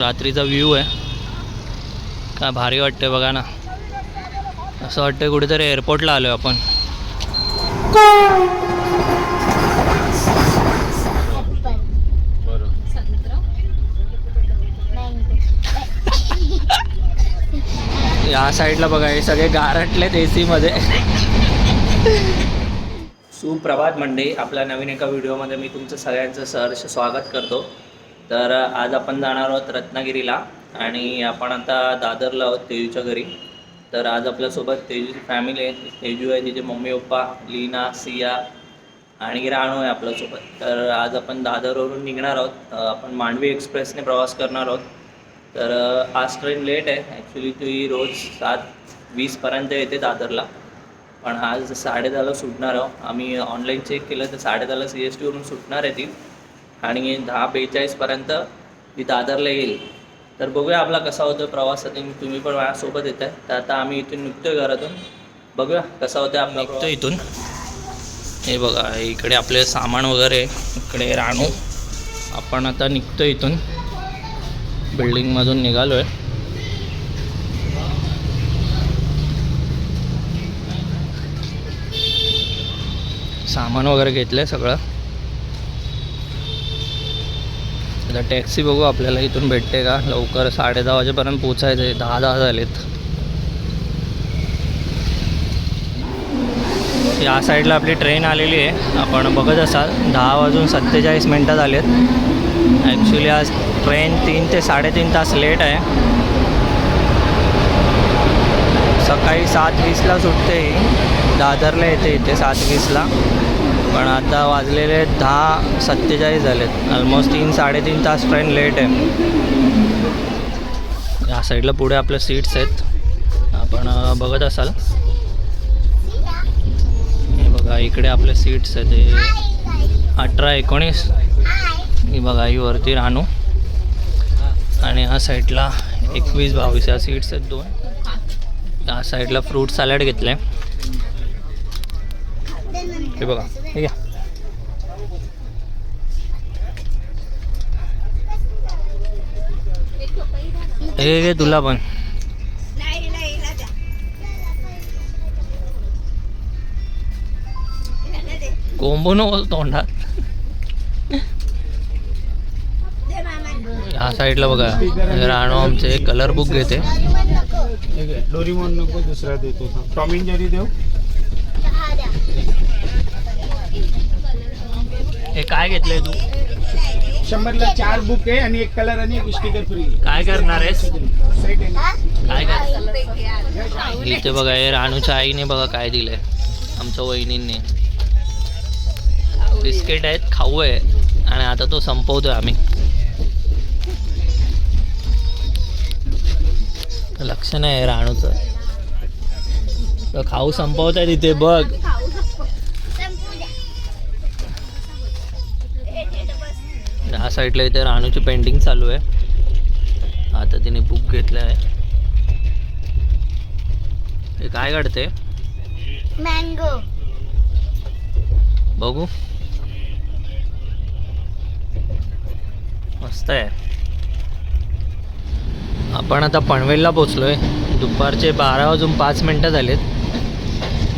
रात्रीचा व्ह्यू आहे, काय भारी वाटतंय बघा ना. असं वाटतंय कुठेतरी एअरपोर्टला आलोय आपण. या साईडला बघा हे सगळे गारटलेत AC मध्ये. सुप्रभात मंडळी, आपल्या नवीन एका व्हिडिओमध्ये मी तुमचं सगळ्यांचं सहर्ष स्वागत करतो. तर आज आपण जाणार आहोत रत्नागिरीला आणि आपण आता दादरला आहोत तेजूच्या घरी. तर आज आपल्यासोबत तेजूची फॅमिली आहे. तेजू आहे, तिचे मम्मी पप्पा, लीना, सिया आणि राणू आहे आपल्यासोबत. तर आज आपण दादरवरून निघणार आहोत. आपण मांडवी एक्सप्रेसने प्रवास करणार आहोत. तर आज ट्रेन लेट आहे ॲक्च्युली. ती रोज 7:20 येते दादरला, पण आज 10:30ला सुटणार आहोत. आम्ही ऑनलाईन चेक केलं तर 10:30ला CSTवरून सुटणार आहे ती आणि 10:42 ती दादरला येईल. तर बघूया आपला कसा होतो प्रवास. तुम्ही पण माझ्यासोबत येत आहे. तर आता आम्ही इथून निघतोय घरातून, बघूया कसा होतं. आम्ही निघतो इथून. हे बघा इकडे आपले सामान वगैरे, इकडे राणू. आपण आता निघतो इथून, बिल्डिंगमधून निघालो आहे. सामान वगैरे घेतलं आहे सगळं. आता टॅक्सी बघू आपल्याला इथून भेटते का लवकर. 10:30 वाजेपर्यंत पोचायचं आहे. 10 झालेत. या साईडला आपली ट्रेन आलेली आहे, आपण बघत असाल. 10:47 झालेत. ॲक्च्युली आज ट्रेन 3 ते 3.5 तास लेट आहे. सकाळी 7:20ला सुटते ही, दादरला येते इथे 7:20ला. पण आता वाजलेले 10:47 झालेत. ऑलमोस्ट 3-3.5 तास ट्रेन लेट आहे. या साईडला पुढे आपल्या सीट्स आहेत, आपण बघत असाल. हे बघा इकडे आपले सीट्स आहेत. हे 18-19. ही बघा ही वरती राणू आणि या साईडला 21-22 या सीट्स आहेत 2. या साईडला फ्रूट सॅलड घेतलं आहे. हे बघा हे घ्या. हे घे तुला पण. कोंबू नको तोंडात. ह्या साईडला बघा राणू आमचे कलर बुक घेते. डोरीमॉन नको, दुसरा देतो. टॉम एंड जेरी देऊ. हे काय घेतलंय तू? 100ला 4 बुक आहे आणि 1 कलर आणि 1 स्टिकर फ्री. काय करणार आहेस? काय कर इथे बघा हे राणूच्या आईने बघा काय दिलंय आमच्या वहिनींनी. बिस्किट आहेत, खाऊ आहे आणि आता तो संपवतोय आम्ही. लक्ष नाही राणूचं, तर खाऊ संपवत आहे तिथे बघ. या साईडला इथे राणूची पेंटिंग चालू आहे. आता तिने बुक घेतलं आहे. हे काय काढते? मँगो. बघू, मस्त आहे. आपण आता पनवेलला पोचलोय. दुपारचे 12:05 झालेत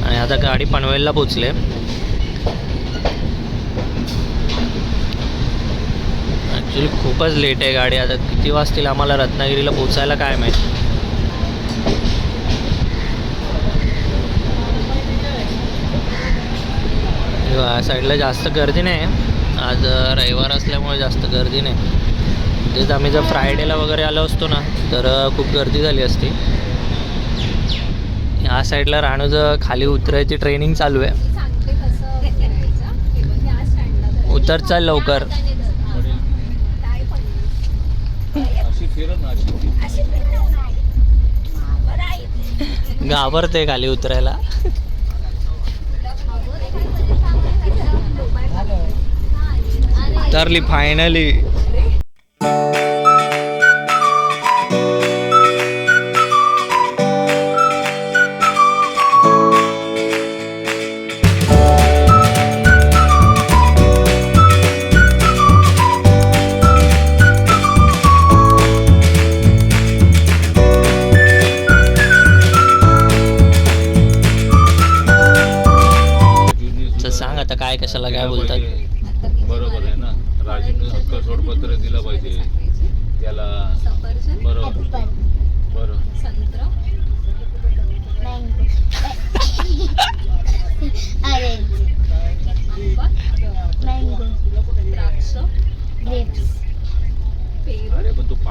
आणि आता गाडी पनवेलला पोचले. ॲक्च्युली खूपच लेट आहे गाडी. आता किती वाजतील आम्हाला रत्नागिरीला पोचायला काय माहीत. या साईडला जास्त गर्दी नाही, आज रविवार असल्यामुळे जास्त गर्दी नाही. तेच आम्ही जर फ्रायडेला वगैरे आलो असतो ना तर खूप गर्दी झाली असती. या साईडला राणूचं खाली उतरायची ट्रेनिंग चालू आहे. उतर चल लवकर. घाबरते खाली उतरायला. उतरली फायनली.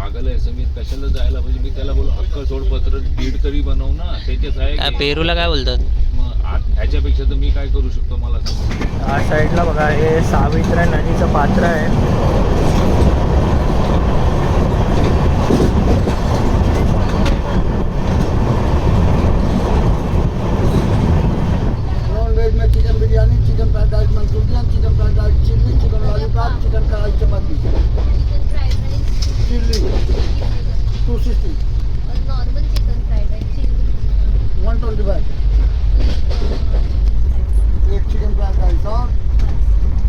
पागल आहे समीर, कशाला जायला पाहिजे? मी त्याला बोलू हक्क सोडपत्र दीड तरी बनव ना, त्याच्याच आहे काय की. पेरूला काय बोलतात? मग ह्याच्यापेक्षा तर मी काय करू शकतो मला सांग. या साईडला बघा हे सावित्री नदीचं पात्र आहे. नॉन वेज में chicken biryani, chicken fried rice, Manchurian, chicken fried rice chilli, chicken lollipop, chicken कढ़ाई चपाती चिकन फ्राइड राइस चिल्ली 260 और normal chicken fried rice chilli 125 एक चिकन फ्राइड राइस और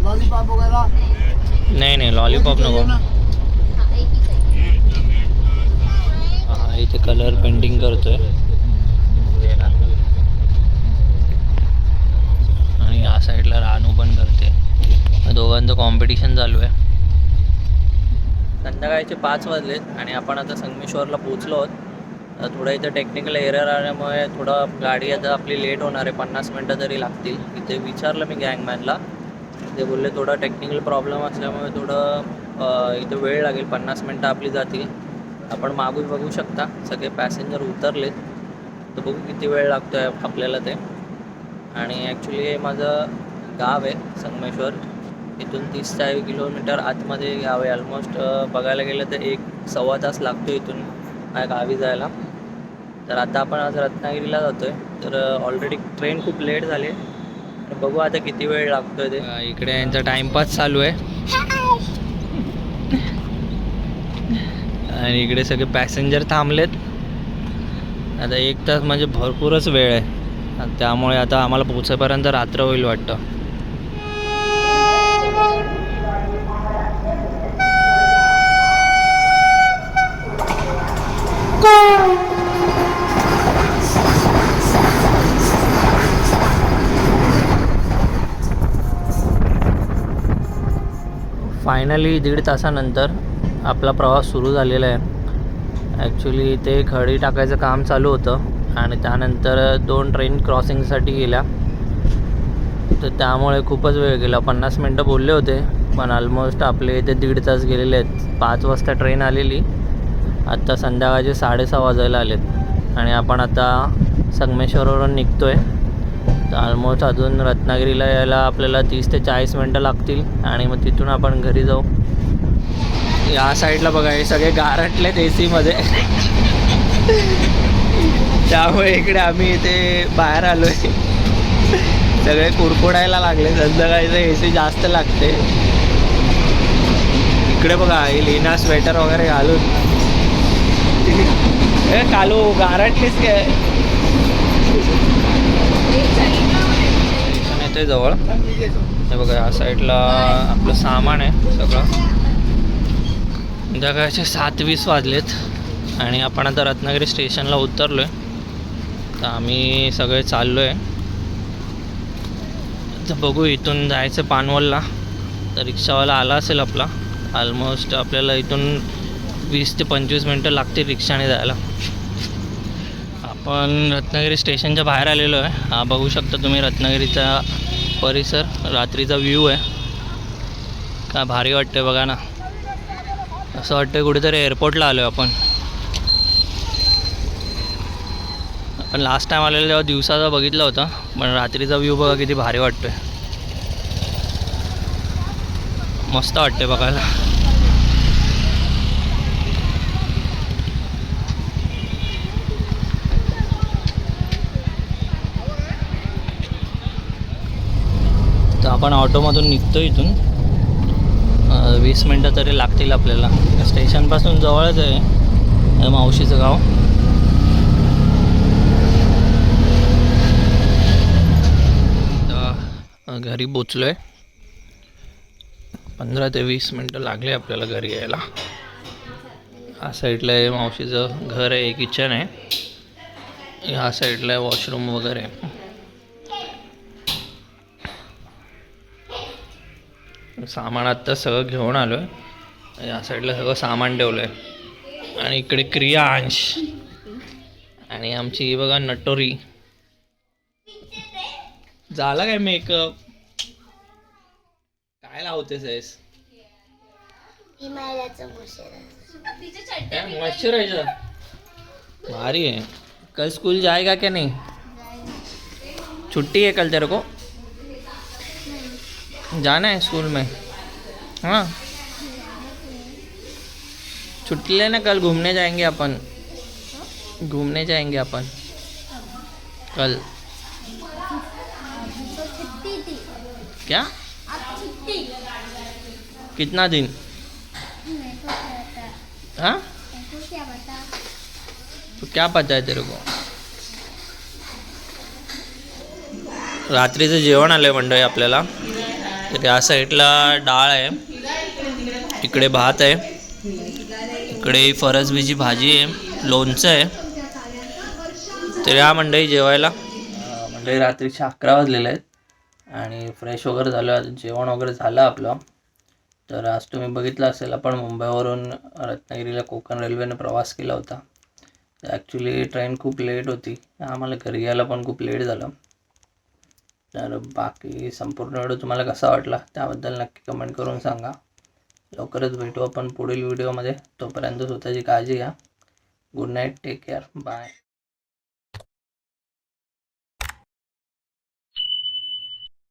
लॉलीपॉप वगैरह नाही नाही लॉलीपॉप नको. हाँ एक ही चाहिए. हा इथे कलर पेंटिंग करतोय आणि या साईडला रानू पण करते. दोघांचं कॉम्पिटिशन चालू आहे. संध्याकाळचे 5 वाजलेत आणि आपण आता संगमेश्वरला पोचलो आहोत. थोडं इथं टेक्निकल एरर आल्यामुळे थोडं गाडी आता आपली लेट होणार आहे. 50 मिनटं तरी लागतील. इथे विचारलं मी गँगमॅनला, ते बोलले थोडा टेक्निकल प्रॉब्लेम असल्यामुळे थोडं इथं वेळ लागेल. 50 मिनटं आपली जातील. आपण मागून बघू शकता सगळे पॅसेंजर उतरलेत. तर बघू किती वेळ लागतो आहे आपल्याला ते. आणि ॲक्च्युली हे माझं गाव आहे संगमेश्वर. इथून 30-40 किलोमीटर आतमध्ये गाव आहे. ऑलमोस्ट बघायला गेलं तर 1-1.25 तास लागतो इथून माझ्या गावी जायला. तर आता आपण आज रत्नागिरीला जातो आहे. तर ऑलरेडी ट्रेन खूप लेट झाली आहे. बघू आता किती वेळ लागतोय ते. इकडे यांचा टाइमपास चालू आहे आणि इकडे सगळे पॅसेंजर थांबलेत. आता 1 तास म्हणजे भरपूरच वेळ आहे. त्यामुळे आता आम्हाला पोहोचेपर्यंत रात्र होईल वाटतं. फायनली 1.5 तासानंतर आपला प्रवास सुरू झालेला आहे. ॲक्च्युली ते खडी टाकायचं काम चालू होतं आणि त्यानंतर 2 ट्रेन क्रॉसिंगसाठी गेल्या. तर त्यामुळे खूपच वेळ गेला. 50 मिनटं बोलले होते पण ऑलमोस्ट आपले इथे 1.5 तास गेलेले आहेत. 5 वाजता ट्रेन आलेली, आत्ता संध्याकाळचे 6:30 वाजायला आलेत आणि आपण आता संगमेश्वरवरून निघतो आहे. तर ऑलमोस्ट अजून रत्नागिरीला यायला आपल्याला 30 ते 40 मिनटं लागतील आणि मग तिथून आपण घरी जाऊ. या साईडला बघा हे सगळे गारटलेत AC मध्ये. त्यामुळे इकडे आम्ही इथे बाहेर आलो आहे. सगळे कुडकुडायला लागले. संध्याकाळीचं AC जास्त लागते. इकडे बघा ही लीना स्वेटर वगैरे घालून हे कालू गारटलीच काय. स्टेशन येते जवळ. हे बघा या साईडला आपलं सामान आहे सगळं. संध्याकाळचे 7:20 वाजलेत आणि आपण आता रत्नागिरी स्टेशनला उतरलो आहे. तर आम्ही सगळे चाललो आहे. तर बघू इथून जायचं पानवलला. तर रिक्षावाला आला असेल आपला. ऑलमोस्ट आपल्याला इथून 20 ते 25 मिनटं लागतील रिक्षाने जायला. आपण रत्नागिरी स्टेशनच्या बाहेर आलेलो आहे. हा बघू शकता तुम्ही रत्नागिरीचा परिसर. रात्रीचा व्ह्यू आहे. काय भारी वाटते बघा ना. असं वाटतं कुठेतरी एअरपोर्टला आलो आहे आपण. आपण लास्ट टाईम आलेलं तेव्हा दिवसाचा बघितला होता पण रात्रीचा व्ह्यू बघा किती भारी वाटतोय. मस्त वाटते बघायला. तर आपण ऑटोमधून निघतो इथून. 20 मिनटं तरी लागतील आपल्याला. स्टेशनपासून जवळच आहे मावशीचं गाव. घरी पोचलो आहे. 15 ते 20 मिनटं लागले आपल्याला घरी यायला. हा साईडला आहे मावशीचं घर आहे. किचन आहे. ह्या साईडला आहे वॉशरूम वगैरे. सामान आत्ता सगळं घेऊन आलो आहे. या साईडला सगळं सामान ठेवलं आहे आणि इकडे क्रिया अंश आणि आमची ही बघा नटोरी. झाला काय मेकअप? काय लावतेस? हिमालयाचं मोशेरा मॉइस्चराइजर भारी है। कल स्कूल जाएगा क्या नहीं? छुट्टी है कल तेरे को? जाना है स्कूल में? हाँ छुट्टी लेना, कल घूमने जाएंगे अपन। घूमने जाएंगे अपन कल। तो छुट्टी थी, क्या? अब छुट्टी। कितना दिन? मेरे को क्या पता, हाँ मेरे को क्या पता। तो क्या पता आहे तेरे को? रात्रीचं जेवण आलं आहे मंडळी आपल्याला। तर या साईडला डाळ आहे, इकडे भात आहे, इकडे फरसबीची भाजी आहे, लोणचं आहे। तर या मंडळी जेवायला। मंडळी रात्रीचे 11 वाजलेले आहेत आणि फ्रेश वगैरे झालं, जेवण वगैरे झालं आपलं। तर आज तुम्ही बघितलं असेल आपण मुंबईवरून रत्नागिरीला कोकण रेल्वेने प्रवास केला होता। ॲक्च्युली ट्रेन खूप लेट होती, आम्हाला घरी यायला पण खूप लेट झालं। तर बाकी संपूर्ण व्हिडिओ तुम्हाला कसा वाटला त्याबद्दल नक्की कमेंट करून सांगा। लवकरच भेटू आपण पुढील व्हिडिओमध्ये, तोपर्यंत स्वतःची काळजी घ्या। Good night, take care, bye.